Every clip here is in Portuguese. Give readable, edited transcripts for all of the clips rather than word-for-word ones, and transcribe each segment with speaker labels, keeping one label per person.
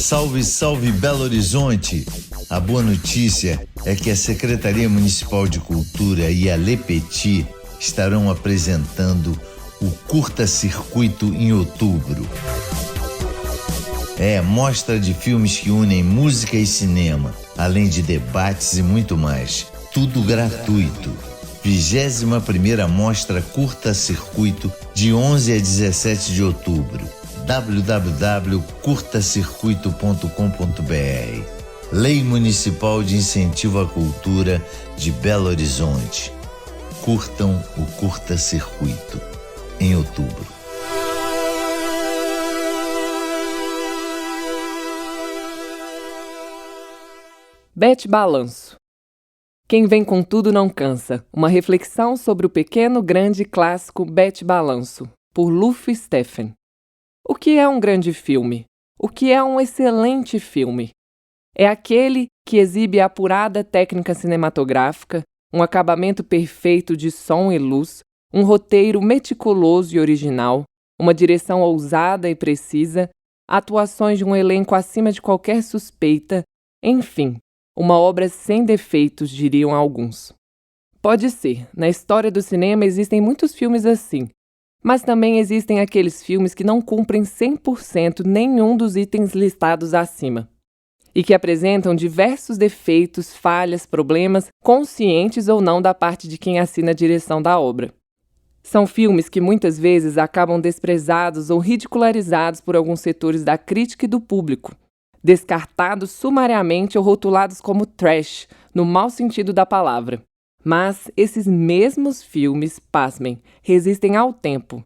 Speaker 1: Salve, salve Belo Horizonte! A boa notícia é que a Secretaria Municipal de Cultura e a Lepeti estarão apresentando o Curta-Circuito em outubro. É mostra de filmes que unem música e cinema, além de debates e muito mais. Tudo gratuito. 21ª Mostra Curta-Circuito, de 11 a 17 de outubro. www.curtacircuito.com.br. Lei Municipal de Incentivo à Cultura de Belo Horizonte. Curtam o Curta-Circuito em outubro.
Speaker 2: Bete Balanço. Quem vem com tudo não cansa. Uma reflexão sobre o pequeno grande clássico Bete Balanço, por Luf Stephen. O que é um grande filme? O que é um excelente filme? É aquele que exibe a apurada técnica cinematográfica, um acabamento perfeito de som e luz, um roteiro meticuloso e original, uma direção ousada e precisa, atuações de um elenco acima de qualquer suspeita, enfim, uma obra sem defeitos, diriam alguns. Pode ser, na história do cinema existem muitos filmes assim, mas também existem aqueles filmes que não cumprem 100% nenhum dos itens listados acima, e que apresentam diversos defeitos, falhas, problemas, conscientes ou não da parte de quem assina a direção da obra. São filmes que muitas vezes acabam desprezados ou ridicularizados por alguns setores da crítica e do público, descartados sumariamente ou rotulados como trash, no mau sentido da palavra. Mas esses mesmos filmes, pasmem, resistem ao tempo.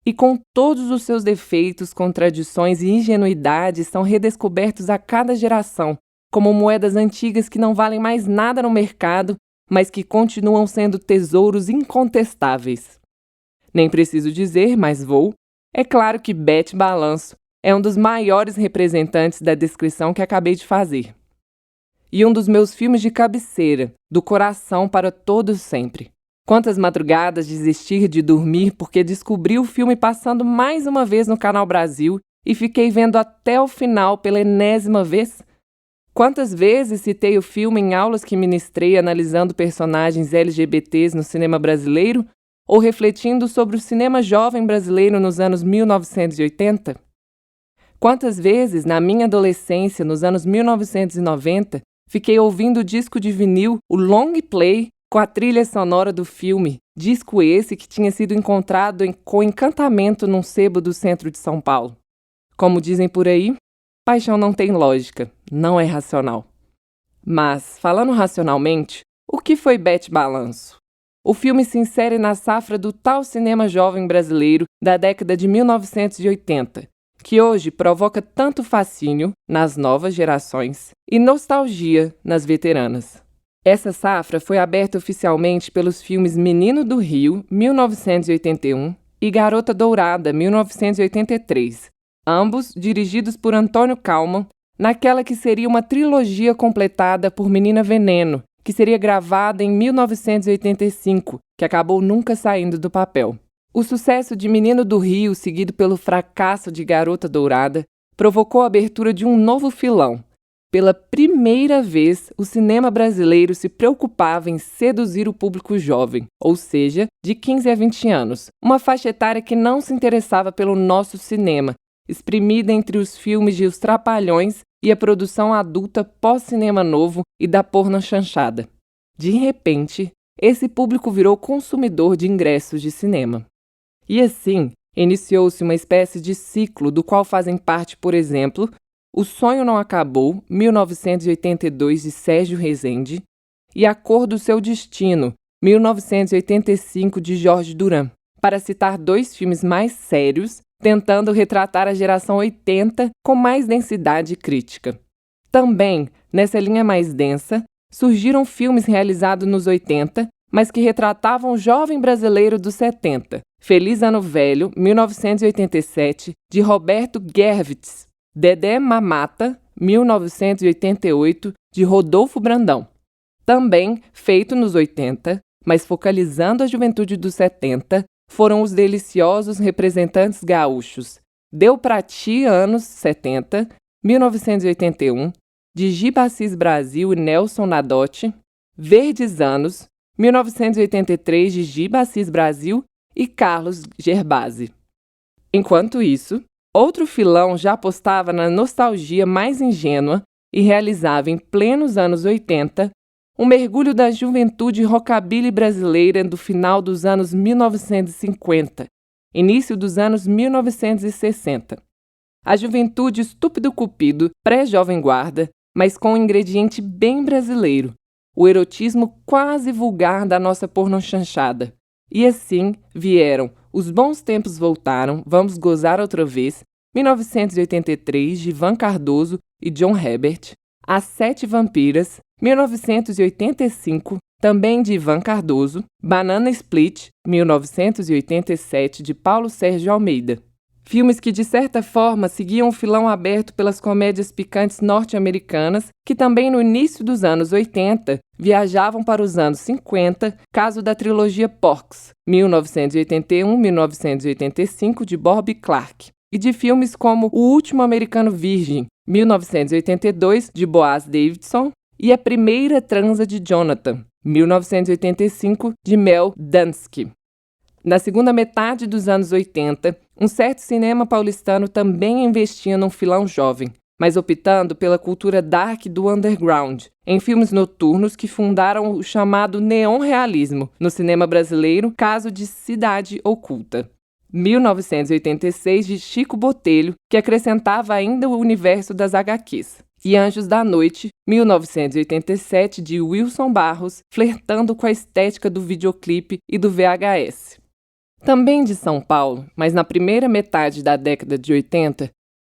Speaker 2: E com todos os seus defeitos, contradições e ingenuidades são redescobertos a cada geração, como moedas antigas que não valem mais nada no mercado, mas que continuam sendo tesouros incontestáveis. Nem preciso dizer, mas vou. É claro que Bete Balanço é um dos maiores representantes da descrição que acabei de fazer. E um dos meus filmes de cabeceira, do coração para todo sempre. Quantas madrugadas desistir de dormir porque descobri o filme passando mais uma vez no Canal Brasil e fiquei vendo até o final pela enésima vez? Quantas vezes citei o filme em aulas que ministrei analisando personagens LGBTs no cinema brasileiro ou refletindo sobre o cinema jovem brasileiro nos anos 1980? Quantas vezes, na minha adolescência, nos anos 1990, fiquei ouvindo o disco de vinil, o long play, com a trilha sonora do filme, disco esse que tinha sido encontrado com encantamento num sebo do centro de São Paulo. Como dizem por aí, paixão não tem lógica, não é racional. Mas, falando racionalmente, o que foi Bete Balanço? O filme se insere na safra do tal cinema jovem brasileiro da década de 1980, que hoje provoca tanto fascínio nas novas gerações e nostalgia nas veteranas. Essa safra foi aberta oficialmente pelos filmes Menino do Rio, 1981, e Garota Dourada, 1983, ambos dirigidos por Antônio Kalman, naquela que seria uma trilogia completada por Menina Veneno, que seria gravada em 1985, que acabou nunca saindo do papel. O sucesso de Menino do Rio, seguido pelo fracasso de Garota Dourada, provocou a abertura de um novo filão. Pela primeira vez, o cinema brasileiro se preocupava em seduzir o público jovem, ou seja, de 15 a 20 anos, uma faixa etária que não se interessava pelo nosso cinema, exprimida entre os filmes de Os Trapalhões e a produção adulta pós-cinema novo e da porno chanchada. De repente, esse público virou consumidor de ingressos de cinema. E assim, iniciou-se uma espécie de ciclo do qual fazem parte, por exemplo, O Sonho Não Acabou, 1982, de Sérgio Rezende, e A Cor do Seu Destino, 1985, de Jorge Duran, para citar dois filmes mais sérios, tentando retratar a geração 80 com mais densidade crítica. Também, nessa linha mais densa, surgiram filmes realizados nos 80, mas que retratavam o jovem brasileiro dos 70. Feliz Ano Velho, 1987, de Roberto Gervitz. Dedé Mamata, 1988, de Rodolfo Brandão. Também feito nos 80, mas focalizando a juventude dos 70, foram os deliciosos representantes gaúchos Deu Pra Ti, anos 70, 1981, de Giba Assis Brasil e Nelson Nadotti, Verdes Anos, 1983, de Giba Assis Brasil e Carlos Gerbasi. Enquanto isso, outro filão já apostava na nostalgia mais ingênua e realizava em plenos anos 80 um mergulho da juventude rockabilly brasileira do final dos anos 1950, início dos anos 1960. A juventude estúpido cupido, pré-jovem guarda, mas com um ingrediente bem brasileiro, o erotismo quase vulgar da nossa pornochanchada. E assim vieram Os Bons Tempos Voltaram, Vamos Gozar Outra Vez, 1983, de Ivan Cardoso e John Herbert, As Sete Vampiras, 1985, também de Ivan Cardoso, Banana Split, 1987, de Paulo Sérgio Almeida. Filmes que, de certa forma, seguiam o filão aberto pelas comédias picantes norte-americanas, que também no início dos anos 80 viajavam para os anos 50, caso da trilogia Porks, 1981-1985, de Bob Clark, e de filmes como O Último Americano Virgem, 1982, de Boaz Davidson, e A Primeira Transa de Jonathan, 1985, de Mel Dansky. Na segunda metade dos anos 80, um certo cinema paulistano também investia num filão jovem, mas optando pela cultura dark do underground, em filmes noturnos que fundaram o chamado neon-realismo no cinema brasileiro, caso de Cidade Oculta. 1986, de Chico Botelho, que acrescentava ainda o universo das HQs. E Anjos da Noite, 1987, de Wilson Barros, flertando com a estética do videoclipe e do VHS. Também de São Paulo, mas na primeira metade da década de 80,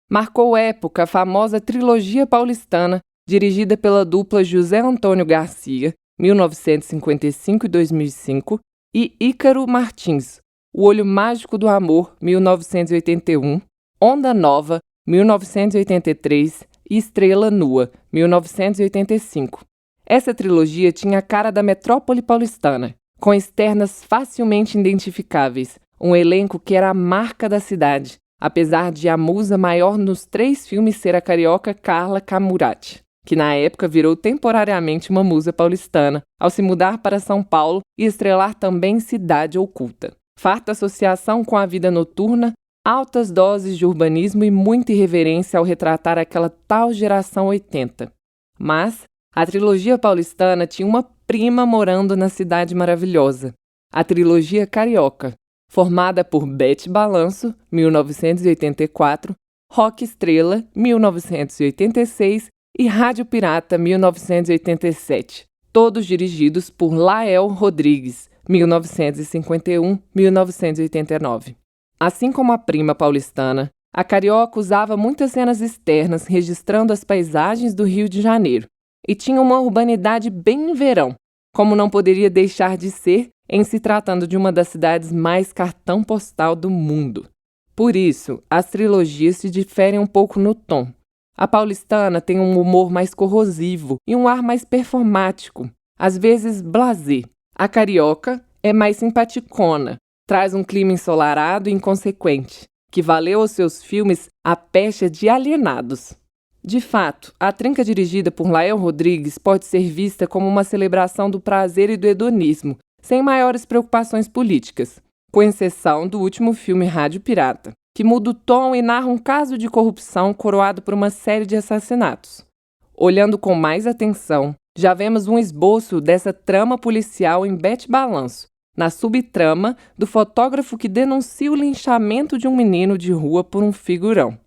Speaker 2: marcou época a famosa trilogia paulistana, dirigida pela dupla José Antônio Garcia, 1955 e 2005, e Ícaro Martins, O Olho Mágico do Amor, 1981, Onda Nova, 1983 e Estrela Nua, 1985. Essa trilogia tinha a cara da metrópole paulistana, com externas facilmente identificáveis, um elenco que era a marca da cidade, apesar de a musa maior nos 3 filmes ser a carioca Carla Camurati, que na época virou temporariamente uma musa paulistana, ao se mudar para São Paulo e estrelar também Cidade Oculta. Farta associação com a vida noturna, altas doses de urbanismo e muita irreverência ao retratar aquela tal geração 80. Mas a trilogia paulistana tinha uma prima morando na Cidade Maravilhosa, a trilogia carioca, formada por Bete Balanço, 1984, Rock Estrela, 1986 e Rádio Pirata, 1987, todos dirigidos por Lael Rodrigues, 1951-1989. Assim como a prima paulistana, a carioca usava muitas cenas externas registrando as paisagens do Rio de Janeiro, e tinha uma urbanidade bem verão, como não poderia deixar de ser em se tratando de uma das cidades mais cartão postal do mundo. Por isso, as trilogias se diferem um pouco no tom. A paulistana tem um humor mais corrosivo e um ar mais performático, às vezes blasé. A carioca é mais simpaticona, traz um clima ensolarado e inconsequente, que valeu aos seus filmes a pecha de Alienados. De fato, a trinca dirigida por Lael Rodrigues pode ser vista como uma celebração do prazer e do hedonismo, sem maiores preocupações políticas, com exceção do último filme Rádio Pirata, que muda o tom e narra um caso de corrupção coroado por uma série de assassinatos. Olhando com mais atenção, já vemos um esboço dessa trama policial em Bete Balanço, na subtrama do fotógrafo que denuncia o linchamento de um menino de rua por um figurão.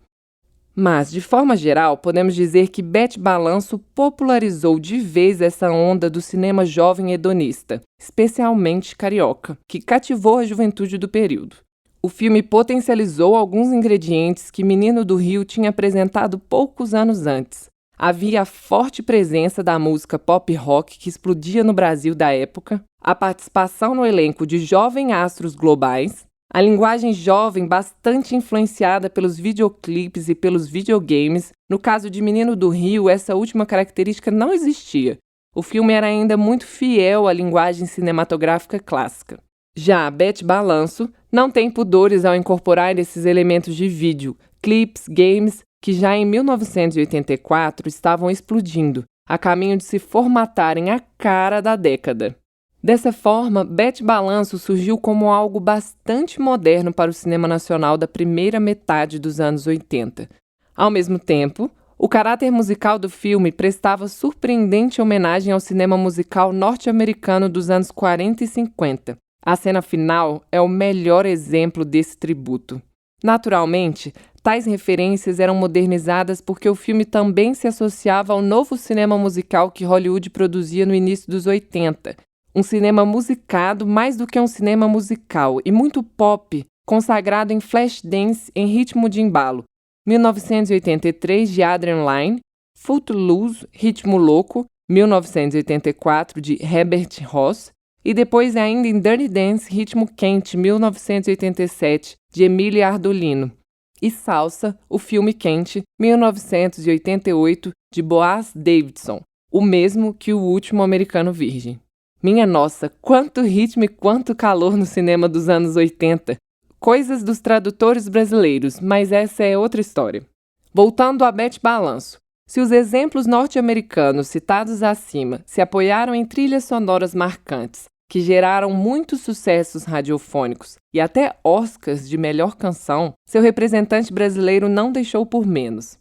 Speaker 2: Mas, de forma geral, podemos dizer que Bete Balanço popularizou de vez essa onda do cinema jovem hedonista, especialmente carioca, que cativou a juventude do período. O filme potencializou alguns ingredientes que Menino do Rio tinha apresentado poucos anos antes. Havia a forte presença da música pop rock que explodia no Brasil da época, a participação no elenco de jovens astros globais, a linguagem jovem bastante influenciada pelos videoclipes e pelos videogames. No caso de Menino do Rio, essa última característica não existia. O filme era ainda muito fiel à linguagem cinematográfica clássica. Já Bete Balanço não tem pudores ao incorporar esses elementos de vídeo, clips, games que já em 1984 estavam explodindo, a caminho de se formatarem a cara da década. Dessa forma, Bete Balanço surgiu como algo bastante moderno para o cinema nacional da primeira metade dos anos 80. Ao mesmo tempo, o caráter musical do filme prestava surpreendente homenagem ao cinema musical norte-americano dos anos 40 e 50. A cena final é o melhor exemplo desse tributo. Naturalmente, tais referências eram modernizadas porque o filme também se associava ao novo cinema musical que Hollywood produzia no início dos 80. Um cinema musicado mais do que um cinema musical e muito pop, consagrado em Flashdance em ritmo de embalo. 1983, de Adrian Lyne, Footloose, Ritmo Louco, 1984, de Herbert Ross, e depois ainda em Dirty Dance, Ritmo Quente, 1987, de Emília Ardolino, e Salsa, o filme Quente, 1988, de Boaz Davidson, o mesmo que O Último Americano Virgem. Minha nossa, quanto ritmo e quanto calor no cinema dos anos 80! Coisas dos tradutores brasileiros, mas essa é outra história. Voltando a Bete Balanço. Se os exemplos norte-americanos citados acima se apoiaram em trilhas sonoras marcantes, que geraram muitos sucessos radiofônicos e até Oscars de melhor canção, seu representante brasileiro não deixou por menos.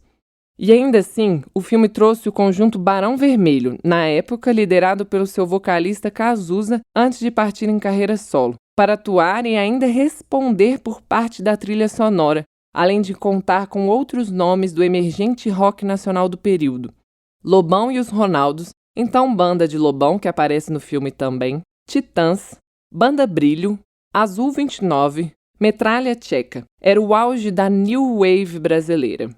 Speaker 2: E ainda assim, o filme trouxe o conjunto Barão Vermelho, na época liderado pelo seu vocalista Cazuza, antes de partir em carreira solo, para atuar e ainda responder por parte da trilha sonora, além de contar com outros nomes do emergente rock nacional do período. Lobão e os Ronaldos, então Banda de Lobão, que aparece no filme também, Titãs, Banda Brilho, Azul 29, Metralha Tcheca. Era o auge da New Wave brasileira.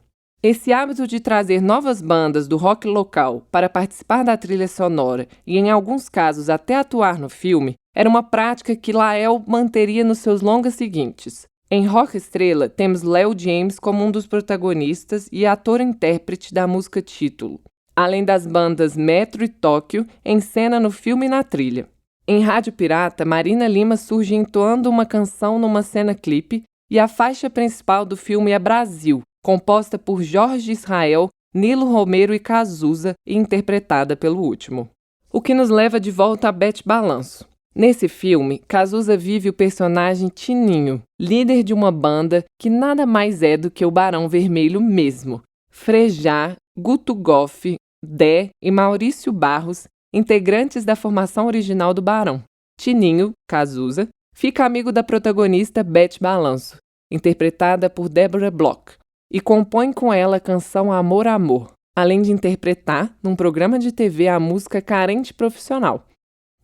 Speaker 2: Esse hábito de trazer novas bandas do rock local para participar da trilha sonora e, em alguns casos, até atuar no filme, era uma prática que Lael manteria nos seus longas seguintes. Em Rock Estrela, temos Léo James como um dos protagonistas e ator-intérprete da música título, além das bandas Metro e Tóquio em cena no filme e na trilha. Em Rádio Pirata, Marina Lima surge entoando uma canção numa cena clipe e a faixa principal do filme é Brasil, composta por Jorge Israel, Nilo Romero e Cazuza e interpretada pelo último. O que nos leva de volta a Bete Balanço. Nesse filme, Cazuza vive o personagem Tininho, líder de uma banda que nada mais é do que o Barão Vermelho mesmo. Frejá, Guto Goff, Dé e Maurício Barros, integrantes da formação original do Barão. Tininho, Cazuza, fica amigo da protagonista Bete Balanço, interpretada por Deborah Bloch, e compõe com ela a canção Amor, Amor, além de interpretar, num programa de TV, a música Carente Profissional.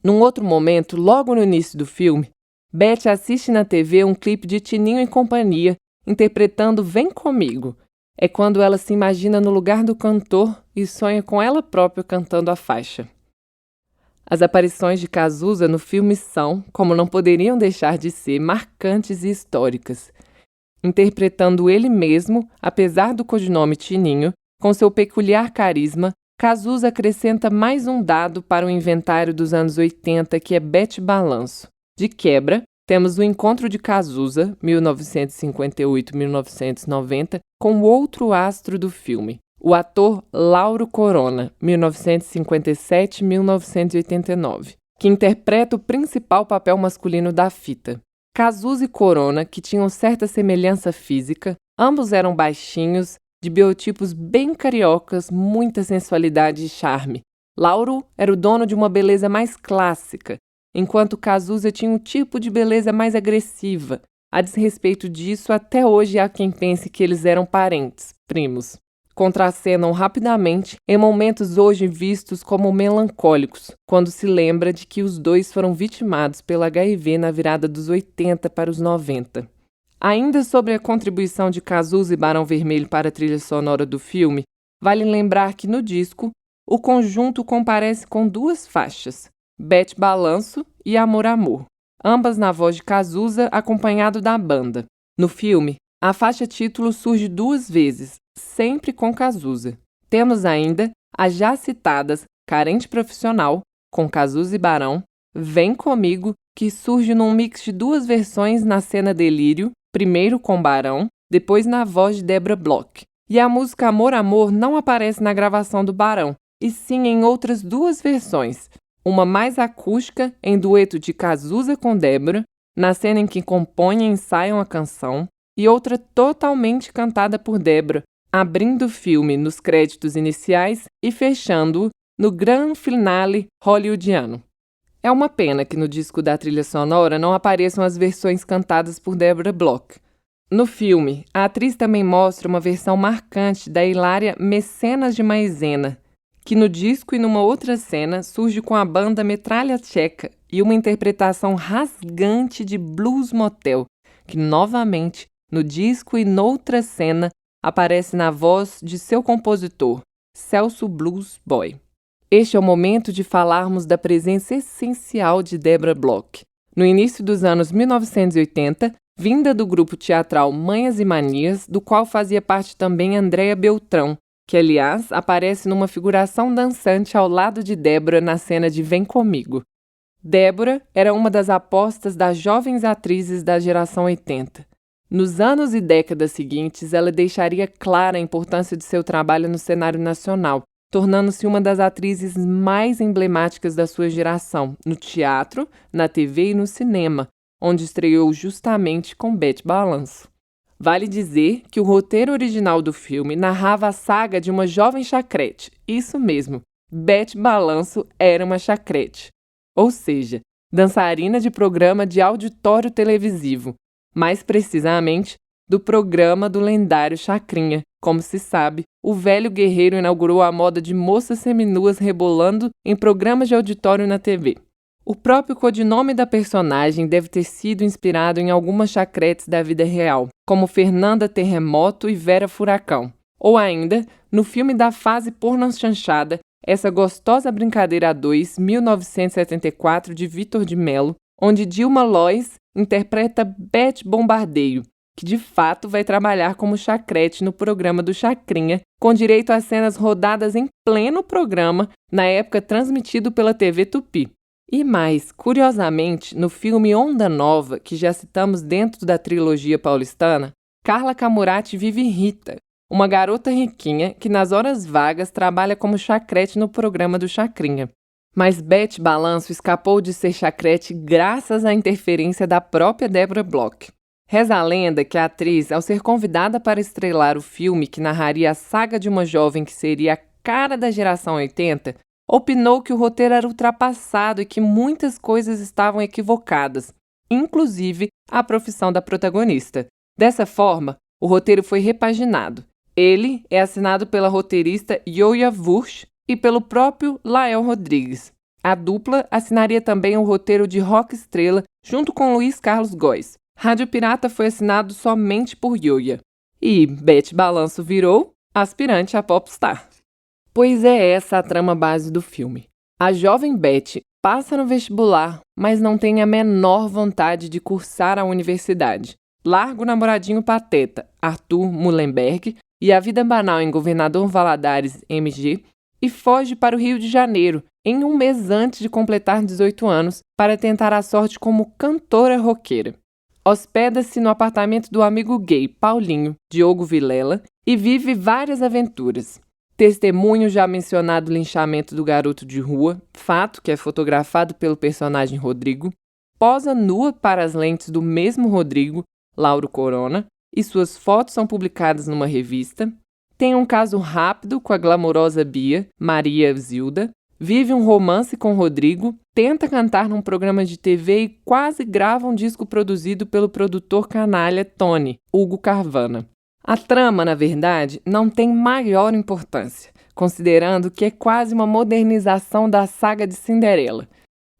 Speaker 2: Num outro momento, logo no início do filme, Bete assiste na TV um clipe de Tininho e companhia, interpretando Vem Comigo. É quando ela se imagina no lugar do cantor e sonha com ela própria cantando a faixa. As aparições de Cazuza no filme são, como não poderiam deixar de ser, marcantes e históricas. Interpretando ele mesmo, apesar do codinome Tininho, com seu peculiar carisma, Cazuza acrescenta mais um dado para o inventário dos anos 80, que é Bete Balanço. De quebra, temos o encontro de Cazuza, 1958-1990, com outro astro do filme, o ator Lauro Corona, 1957-1989, que interpreta o principal papel masculino da fita. Cazuza e Corona, que tinham certa semelhança física, ambos eram baixinhos, de biotipos bem cariocas, muita sensualidade e charme. Lauro era o dono de uma beleza mais clássica, enquanto Cazuza tinha um tipo de beleza mais agressiva. A desrespeito disso, até hoje há quem pense que eles eram parentes, primos. Contracenam rapidamente em momentos hoje vistos como melancólicos, quando se lembra de que os dois foram vitimados pelo HIV na virada dos 80 para os 90. Ainda sobre a contribuição de Cazuza e Barão Vermelho para a trilha sonora do filme, vale lembrar que no disco, o conjunto comparece com duas faixas, Bete Balanço e Amor, Amor, ambas na voz de Cazuza acompanhado da banda. No filme, a faixa título surge duas vezes, sempre com Cazuza. Temos ainda as já citadas Carente Profissional, com Cazuza e Barão, Vem Comigo, que surge num mix de duas versões na cena Delírio, primeiro com Barão, depois na voz de Deborah Bloch, E a música Amor, Amor não aparece na gravação do Barão, e sim em outras 2 versões. Uma mais acústica, em dueto de Cazuza com Débora, na cena em que compõem e ensaiam a canção, e outra totalmente cantada por Débora, abrindo o filme nos créditos iniciais e fechando-o no grand finale hollywoodiano. É uma pena que no disco da trilha sonora não apareçam as versões cantadas por Deborah Bloch. No filme, a atriz também mostra uma versão marcante da hilária Mecenas de Maizena, que no disco e numa outra cena surge com a banda Metralha Tcheca e uma interpretação rasgante de Blues Motel, que novamente, no disco e noutra cena, aparece na voz de seu compositor, Celso Blues Boy. Este é o momento de falarmos da presença essencial de Deborah Bloch. No início dos anos 1980, vinda do grupo teatral Manhas e Manias, do qual fazia parte também Andréa Beltrão, que, aliás, aparece numa figuração dançante ao lado de Débora na cena de Vem Comigo. Débora era uma das apostas das jovens atrizes da geração 80. Nos anos e décadas seguintes, ela deixaria clara a importância de seu trabalho no cenário nacional, tornando-se uma das atrizes mais emblemáticas da sua geração, no teatro, na TV e no cinema, onde estreou justamente com Bete Balanço. Vale dizer que o roteiro original do filme narrava a saga de uma jovem chacrete. Isso mesmo, Bete Balanço era uma chacrete. Ou seja, dançarina de programa de auditório televisivo, mais precisamente, do programa do lendário Chacrinha. Como se sabe, o velho guerreiro inaugurou a moda de moças seminuas rebolando em programas de auditório na TV. O próprio codinome da personagem deve ter sido inspirado em algumas chacretes da vida real, como Fernanda Terremoto e Vera Furacão. Ou ainda, no filme da fase porno chanchada, Essa Gostosa Brincadeira a Dois, 1974, de Vitor de Mello, onde Dilma Lois interpreta Bete Bombardeio, que de fato vai trabalhar como chacrete no programa do Chacrinha, com direito a cenas rodadas em pleno programa, na época transmitido pela TV Tupi. E mais, curiosamente, no filme Onda Nova, que já citamos dentro da trilogia paulistana, Carla Camurati vive Rita, uma garota riquinha que nas horas vagas trabalha como chacrete no programa do Chacrinha. Mas Bete Balanço escapou de ser chacrete graças à interferência da própria Deborah Bloch. Reza a lenda que a atriz, ao ser convidada para estrelar o filme que narraria a saga de uma jovem que seria a cara da geração 80, opinou que o roteiro era ultrapassado e que muitas coisas estavam equivocadas, inclusive a profissão da protagonista. Dessa forma, o roteiro foi repaginado. Ele é assinado pela roteirista Yoya Wursch e pelo próprio Lael Rodrigues. A dupla assinaria também o roteiro de Rock Estrela junto com Luiz Carlos Góes. Rádio Pirata foi assinado somente por Yoya. E Bete Balanço virou aspirante a popstar. Pois é essa a trama base do filme. A jovem Bete passa no vestibular, mas não tem a menor vontade de cursar a universidade. Larga o namoradinho pateta, Arthur Mullenberg, e a vida banal em Governador Valadares, MG, e foge para o Rio de Janeiro, em um mês antes de completar 18 anos, para tentar a sorte como cantora roqueira. Hospeda-se no apartamento do amigo gay Paulinho, Diogo Vilela, e vive várias aventuras. Testemunha o já mencionado linchamento do garoto de rua, fato que é fotografado pelo personagem Rodrigo, posa nua para as lentes do mesmo Rodrigo, Lauro Corona, e suas fotos são publicadas numa revista. Tem um caso rápido com a glamourosa Bia, Maria Zilda, vive um romance com Rodrigo, tenta cantar num programa de TV e quase grava um disco produzido pelo produtor canalha Tony, Hugo Carvana. A trama, na verdade, não tem maior importância, considerando que é quase uma modernização da saga de Cinderela.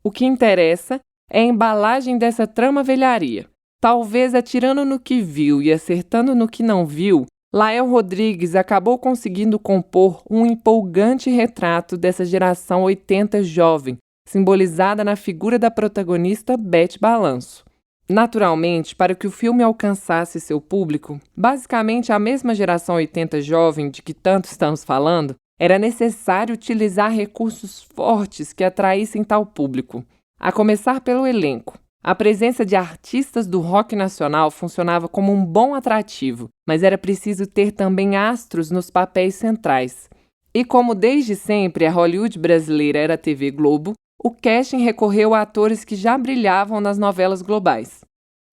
Speaker 2: O que interessa é a embalagem dessa trama velharia. Talvez atirando no que viu e acertando no que não viu, Lael Rodrigues acabou conseguindo compor um empolgante retrato dessa geração 80 jovem, simbolizada na figura da protagonista Bete Balanço. Naturalmente, para que o filme alcançasse seu público, basicamente a mesma geração 80 jovem de que tanto estamos falando, era necessário utilizar recursos fortes que atraíssem tal público. A começar pelo elenco. A presença de artistas do rock nacional funcionava como um bom atrativo, mas era preciso ter também astros nos papéis centrais. E como desde sempre a Hollywood brasileira era a TV Globo, o casting recorreu a atores que já brilhavam nas novelas globais.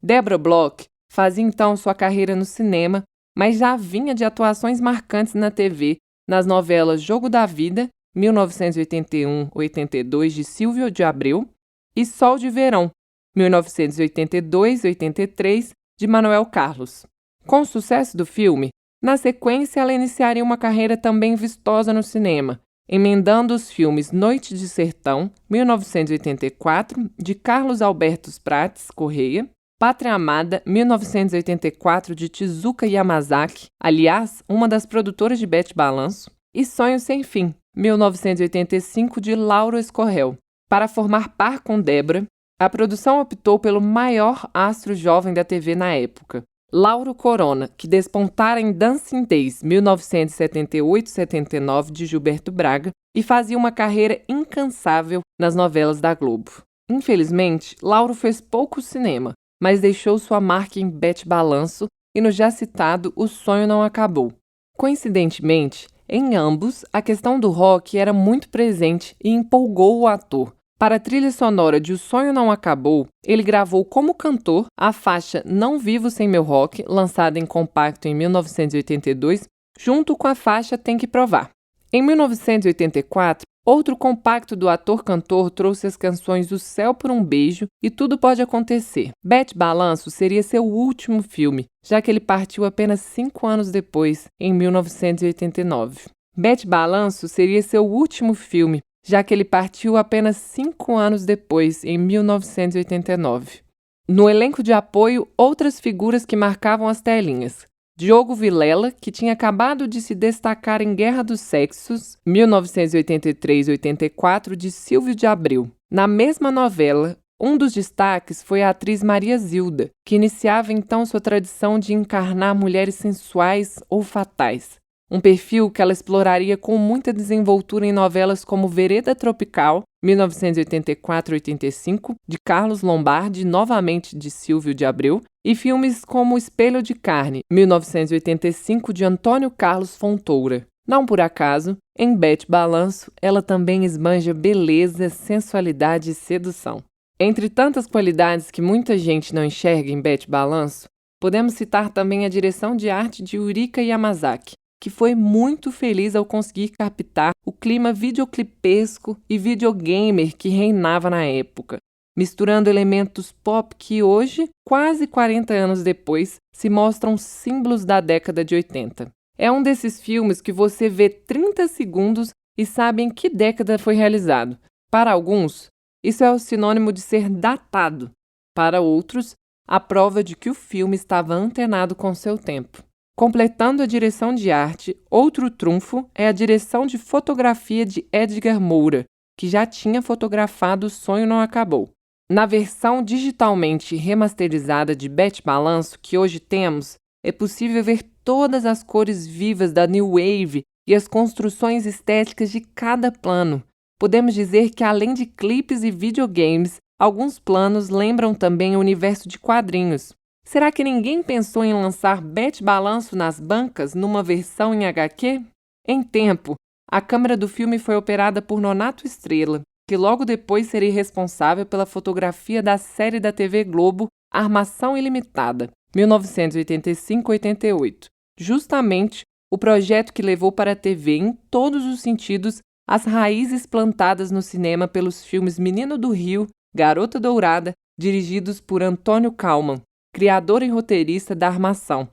Speaker 2: Deborah Bloch fazia então sua carreira no cinema, mas já vinha de atuações marcantes na TV, nas novelas Jogo da Vida, 1981-82, de Silvio de Abreu, e Sol de Verão, 1982-83, de Manuel Carlos. Com o sucesso do filme, na sequência ela iniciaria uma carreira também vistosa no cinema, emendando os filmes Noite de Sertão, 1984, de Carlos Alberto Prates Correia, Pátria Amada, 1984, de Tezuka Yamazaki, aliás, uma das produtoras de Bete Balanço, e Sonho Sem Fim, 1985, de Lauro Escorrel. Para formar par com Débora, a produção optou pelo maior astro jovem da TV na época, Lauro Corona, que despontara em Dancing Days, 1978-79, de Gilberto Braga, e fazia uma carreira incansável nas novelas da Globo. Infelizmente, Lauro fez pouco cinema, mas deixou sua marca em Bete Balanço e no já citado O Sonho Não Acabou. Coincidentemente, em ambos, a questão do rock era muito presente e empolgou o ator. Para a trilha sonora de O Sonho Não Acabou, ele gravou como cantor a faixa Não Vivo Sem Meu Rock, lançada em compacto em 1982, junto com a faixa Tem Que Provar. Em 1984, outro compacto do ator-cantor trouxe as canções O Céu por um Beijo e Tudo Pode Acontecer. Bete Balanço seria seu último filme, já que ele partiu apenas 5 anos depois, em 1989. Bete Balanço seria seu último filme, já que ele partiu apenas 5 anos depois, em 1989. No elenco de apoio, outras figuras que marcavam as telinhas. Diogo Vilela, que tinha acabado de se destacar em Guerra dos Sexos, 1983-84, de Silvio de Abreu. Na mesma novela, um dos destaques foi a atriz Maria Zilda, que iniciava então sua tradição de encarnar mulheres sensuais ou fatais. Um perfil que ela exploraria com muita desenvoltura em novelas como Vereda Tropical, 1984-85, de Carlos Lombardi, novamente de Silvio de Abreu, e filmes como Espelho de Carne, 1985, de Antônio Carlos Fontoura. Não por acaso, em Bete Balanço, ela também esbanja beleza, sensualidade e sedução. Entre tantas qualidades que muita gente não enxerga em Bete Balanço, podemos citar também a direção de arte de Yurika Yamazaki, que foi muito feliz ao conseguir captar o clima videoclipesco e videogamer que reinava na época, misturando elementos pop que hoje, quase 40 anos depois, se mostram símbolos da década de 80. É um desses filmes que você vê 30 segundos e sabe em que década foi realizado. Para alguns, isso é o sinônimo de ser datado. Para outros, a prova de que o filme estava antenado com seu tempo. Completando a direção de arte, outro trunfo é a direção de fotografia de Edgar Moura, que já tinha fotografado O Sonho Não Acabou. Na versão digitalmente remasterizada de Bete Balanço que hoje temos, é possível ver todas as cores vivas da New Wave e as construções estéticas de cada plano. Podemos dizer que, além de clipes e videogames, alguns planos lembram também o universo de quadrinhos. Será que ninguém pensou em lançar Bete Balanço nas bancas numa versão em HQ? Em tempo, a câmera do filme foi operada por Nonato Estrela, que logo depois seria responsável pela fotografia da série da TV Globo Armação Ilimitada, 1985-88. Justamente o projeto que levou para a TV em todos os sentidos as raízes plantadas no cinema pelos filmes Menino do Rio, Garota Dourada, dirigidos por Antônio Kaumann, criador e roteirista da Armação,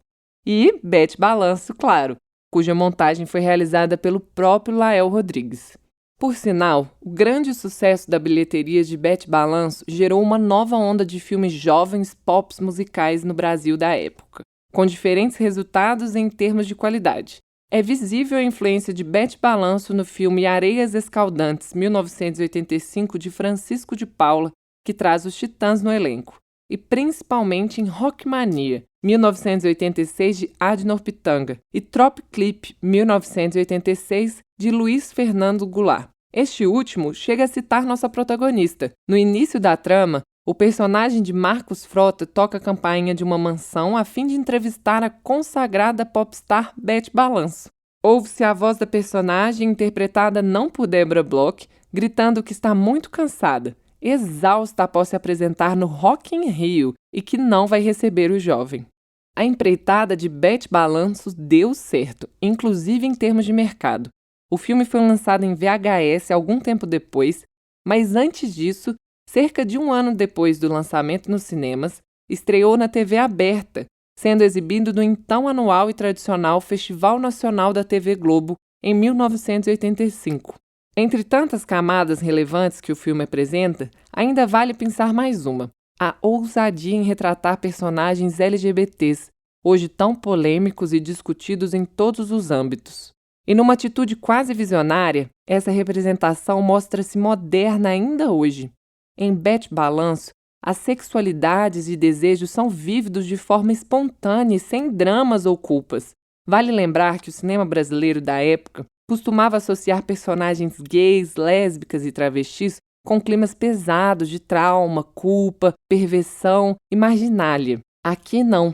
Speaker 2: e Bete Balanço, claro, cuja montagem foi realizada pelo próprio Lael Rodrigues. Por sinal, o grande sucesso da bilheteria de Bete Balanço gerou uma nova onda de filmes jovens pops musicais no Brasil da época, com diferentes resultados em termos de qualidade. É visível a influência de Bete Balanço no filme Areias Escaldantes, 1985, de Francisco de Paula, que traz os Titãs no elenco, e principalmente em Rockmania, 1986, de Adnor Pitanga, e Trop Clip, 1986, de Luiz Fernando Goulart. Este último chega a citar nossa protagonista. No início da trama, o personagem de Marcos Frota toca a campainha de uma mansão a fim de entrevistar a consagrada popstar Beth Balanço. Ouve-se a voz da personagem, interpretada não por Deborah Bloch, gritando que está muito cansada, exausta após se apresentar no Rock in Rio e que não vai receber o jovem. A empreitada de Beth Balanço deu certo, inclusive em termos de mercado. O filme foi lançado em VHS algum tempo depois, mas antes disso, cerca de um ano depois do lançamento nos cinemas, estreou na TV aberta, sendo exibido no então anual e tradicional Festival Nacional da TV Globo, em 1985. Entre tantas camadas relevantes que o filme apresenta, ainda vale pensar mais uma: a ousadia em retratar personagens LGBTs, hoje tão polêmicos e discutidos em todos os âmbitos. E numa atitude quase visionária, essa representação mostra-se moderna ainda hoje. Em Beth Balanço, as sexualidades e desejos são vívidos de forma espontânea e sem dramas ou culpas. Vale lembrar que o cinema brasileiro da época costumava associar personagens gays, lésbicas e travestis com climas pesados de trauma, culpa, perversão e marginália. Aqui não.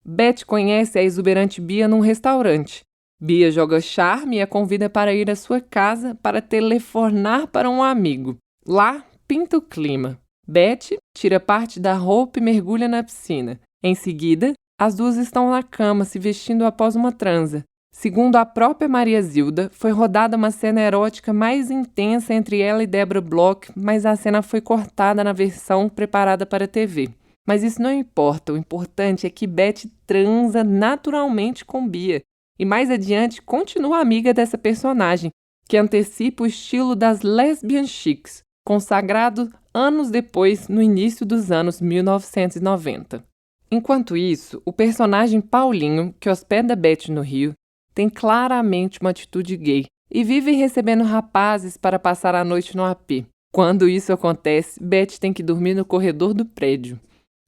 Speaker 2: Beth conhece a exuberante Bia num restaurante. Bia joga charme e a convida para ir à sua casa para telefonar para um amigo. Lá, pinta o clima. Beth tira parte da roupa e mergulha na piscina. Em seguida, as duas estão na cama se vestindo após uma transa. Segundo a própria Maria Zilda, foi rodada uma cena erótica mais intensa entre ela e Deborah Bloch, mas a cena foi cortada na versão preparada para a TV. Mas isso não importa, o importante é que Beth transa naturalmente com Bia. E mais adiante continua amiga dessa personagem, que antecipa o estilo das lesbian chics, consagrado anos depois, no início dos anos 1990. Enquanto isso, o personagem Paulinho, que hospeda Beth no Rio, tem claramente uma atitude gay e vive recebendo rapazes para passar a noite no AP. Quando isso acontece, Beth tem que dormir no corredor do prédio.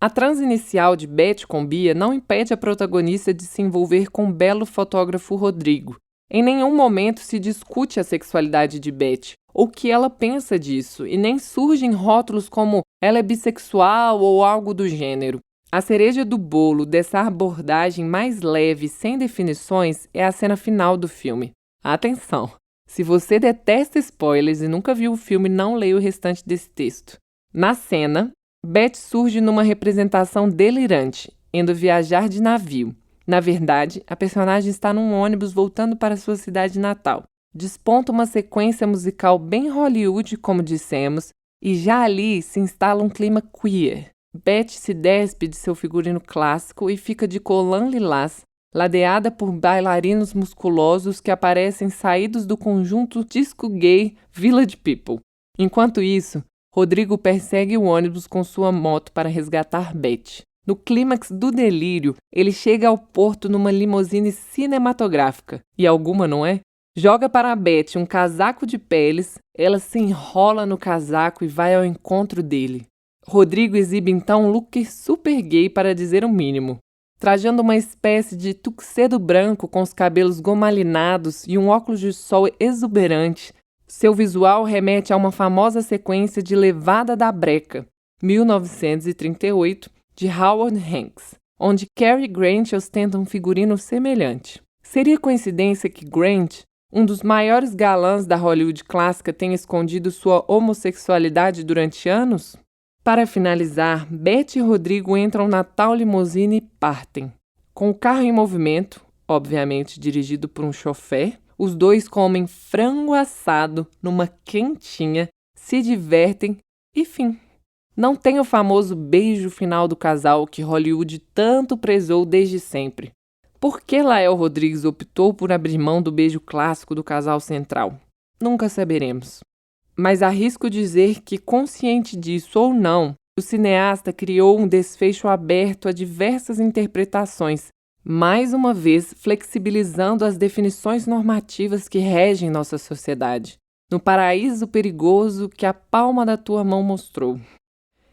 Speaker 2: A transa inicial de Beth com Bia não impede a protagonista de se envolver com o belo fotógrafo Rodrigo. Em nenhum momento se discute a sexualidade de Beth, ou o que ela pensa disso, e nem surgem rótulos como ela é bissexual ou algo do gênero. A cereja do bolo dessa abordagem mais leve, sem definições, é a cena final do filme. Atenção! Se você detesta spoilers e nunca viu o filme, não leia o restante desse texto. Na cena, Beth surge numa representação delirante, indo viajar de navio. Na verdade, a personagem está num ônibus voltando para sua cidade natal. Desponta uma sequência musical bem Hollywood, como dissemos, e já ali se instala um clima queer. Beth se despe de seu figurino clássico e fica de colã lilás, ladeada por bailarinos musculosos que aparecem saídos do conjunto disco gay Village People. Enquanto isso, Rodrigo persegue o ônibus com sua moto para resgatar Beth. No clímax do delírio, ele chega ao porto numa limusine cinematográfica. E alguma, não é? Joga para a Beth um casaco de peles, ela se enrola no casaco e vai ao encontro dele. Rodrigo exibe então um look super gay para dizer o mínimo. Trajando uma espécie de tuxedo branco com os cabelos gomalinados e um óculos de sol exuberante, seu visual remete a uma famosa sequência de Levada da Breca, 1938, de Howard Hanks, onde Cary Grant ostenta um figurino semelhante. Seria coincidência que Grant, um dos maiores galãs da Hollywood clássica, tenha escondido sua homossexualidade durante anos? Para finalizar, Beth e Rodrigo entram na tal limusine e partem. Com o carro em movimento, obviamente dirigido por um chofer, os dois comem frango assado numa quentinha, se divertem e fim. Não tem o famoso beijo final do casal que Hollywood tanto prezou desde sempre. Por que Lael Rodrigues optou por abrir mão do beijo clássico do casal central? Nunca saberemos. Mas arrisco dizer que, consciente disso ou não, o cineasta criou um desfecho aberto a diversas interpretações, mais uma vez flexibilizando as definições normativas que regem nossa sociedade, no paraíso perigoso que a palma da tua mão mostrou.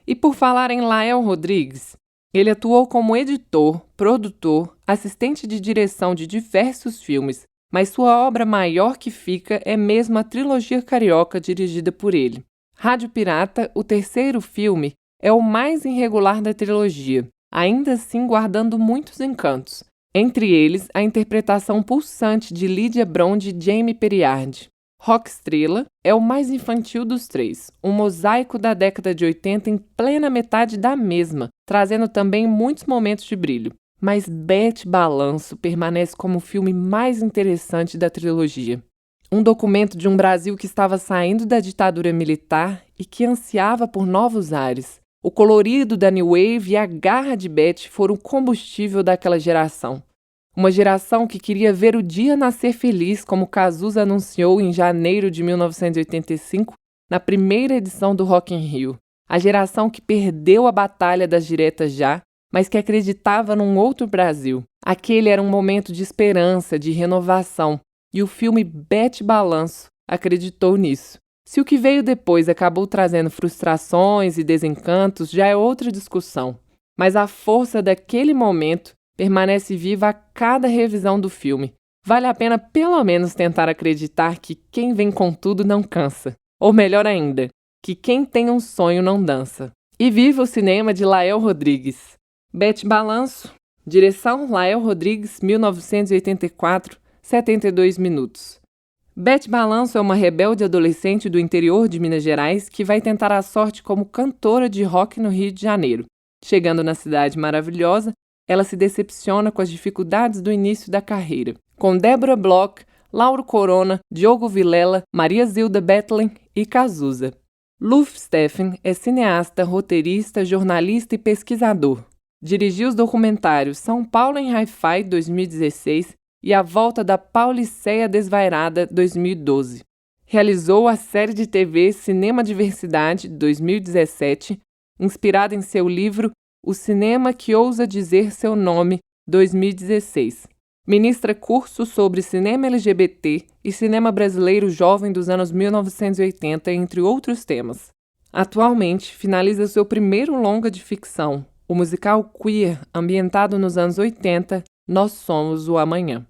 Speaker 2: E por falar em Lael Rodrigues, ele atuou como editor, produtor, assistente de direção de diversos filmes, mas sua obra maior que fica é mesmo a trilogia carioca dirigida por ele. Rádio Pirata, o terceiro filme, é o mais irregular da trilogia, ainda assim guardando muitos encantos. Entre eles, a interpretação pulsante de Lydia Brond e Jamie Periard. Rock Estrela é o mais infantil dos três, um mosaico da década de 80 em plena metade da mesma, trazendo também muitos momentos de brilho. Mas Bete Balanço permanece como o filme mais interessante da trilogia. Um documento de um Brasil que estava saindo da ditadura militar e que ansiava por novos ares. O colorido da New Wave e a garra de Bete foram o combustível daquela geração. Uma geração que queria ver o dia nascer feliz, como Cazuza anunciou em janeiro de 1985, na primeira edição do Rock in Rio. A geração que perdeu a batalha das diretas já, mas que acreditava num outro Brasil. Aquele era um momento de esperança, de renovação, e o filme Bete Balanço acreditou nisso. Se o que veio depois acabou trazendo frustrações e desencantos, já é outra discussão. Mas a força daquele momento permanece viva a cada revisão do filme. Vale a pena pelo menos tentar acreditar que quem vem com tudo não cansa. Ou melhor ainda, que quem tem um sonho não dança. E viva o cinema de Lael Rodrigues. Bete Balanço, direção Lael Rodrigues, 1984, 72 minutos. Bete Balanço é uma rebelde adolescente do interior de Minas Gerais que vai tentar a sorte como cantora de rock no Rio de Janeiro. Chegando na cidade maravilhosa, ela se decepciona com as dificuldades do início da carreira. Com Débora Bloch, Lauro Corona, Diogo Vilela, Maria Zilda Bethlen e Cazuza. Luf Steffen é cineasta, roteirista, jornalista e pesquisador. Dirigiu os documentários São Paulo em Hi-Fi, 2016, e A Volta da Pauliceia Desvairada, 2012. Realizou a série de TV Cinema Diversidade, 2017, inspirada em seu livro O Cinema que Ousa Dizer Seu Nome, 2016. Ministra cursos sobre cinema LGBT e cinema brasileiro jovem dos anos 1980, entre outros temas. Atualmente, finaliza seu primeiro longa de ficção, o musical queer, ambientado nos anos 80, Nós Somos o Amanhã.